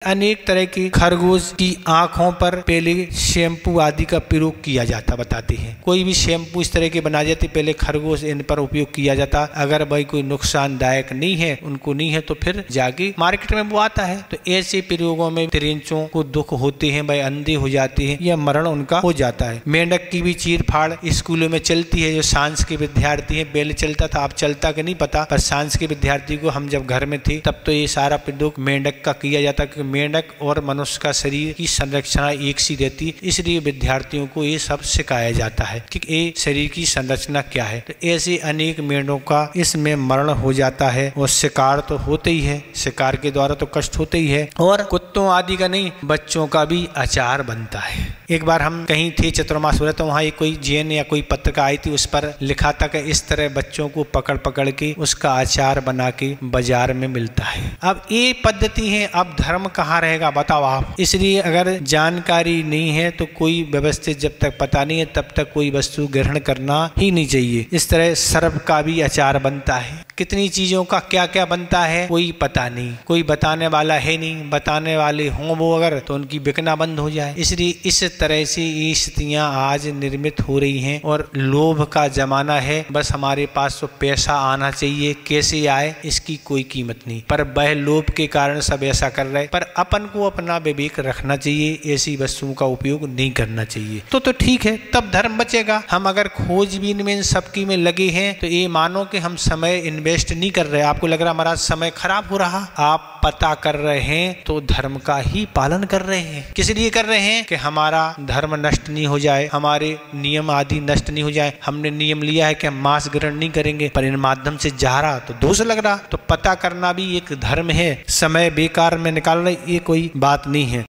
अनेक तरह के खरगोश की आंखों पर पहले शैम्पू आदि का प्रयोग किया जाता बताते हैं। कोई भी शैम्पू इस तरह के बनाए जाते पहले खरगोश इन पर उपयोग किया जाता। अगर भाई कोई नुकसानदायक नहीं है, उनको नहीं है, तो फिर जाके मार्केट में वो आता है। तो ऐसे प्रयोगों में तिरिंचों को दुख होते हैं, भाई अंधे हो जाते हैं या मरण उनका हो जाता है। मेंढक की भी चीर फाड़ स्कूलों में चलती है। जो साइंस के विद्यार्थी है, पहले चलता था, अब चलता कि नहीं पता, पर साइंस के विद्यार्थी को हम जब घर में थे तब तो ये सारा प्रयोग मेंढक का किया जाता, क्योंकि मेंढक और मनुष्य का शरीर की संरचना एक सी रहती, इसलिए विद्यार्थियों को ये सब सिखाया जाता है कि ये शरीर की संरचना क्या है। तो ऐसे अनेक मेंढों का इसमें मरण हो जाता है और शिकार तो होते ही है, शिकार के द्वारा तो कष्ट होते ही है। और कुत्तों आदि का नहीं, बच्चों का भी अचार बनता है। एक बार हम कहीं थे चतुर्मास तो वहाँ एक कोई जैन या कोई पत्रिका आई थी, उस पर लिखा था कि इस तरह बच्चों को पकड़ पकड़ के उसका अचार बना के बाजार में मिलता है। अब ये पद्धति है, अब धर्म कहाँ रहेगा बताओ आप। इसलिए अगर जानकारी नहीं है तो कोई व्यवस्थित जब तक पता नहीं है तब तक कोई वस्तु ग्रहण करना ही नहीं चाहिए। इस तरह सर्प का भी अचार बनता है। कितनी चीजों का क्या क्या बनता है कोई पता नहीं, कोई बताने वाला है नहीं। बताने वाले हों वो अगर, तो उनकी बिकना बंद हो जाए। इसलिए इस तरह से ये स्थितियां आज निर्मित हो रही हैं और लोभ का जमाना है। बस हमारे पास तो पैसा आना चाहिए, कैसे आए इसकी कोई कीमत नहीं, पर वह लोभ के कारण सब ऐसा कर रहे। पर अपन को अपना विवेक रखना चाहिए, ऐसी वस्तुओं का उपयोग नहीं करना चाहिए। तो ठीक है, तब धर्म बचेगा। हम अगर खोजबीन में इन सबकी में लगे हैं तो ये मानो कि हम समय इन्वेस्ट नहीं कर रहे। आपको लग रहा हमारा समय खराब हो रहा, आप पता कर रहे हैं तो धर्म का ही पालन कर रहे हैं। किस लिए कर रहे हैं कि हमारा धर्म नष्ट नहीं हो जाए, हमारे नियम आदि नष्ट नहीं हो जाए। हमने नियम लिया है कि हम मांस ग्रहण नहीं करेंगे, पर इन माध्यम से जा रहा तो दोष लग रहा। तो पता करना भी एक धर्म है। समय बेकार में निकाल रहे ये कोई बात नहीं है।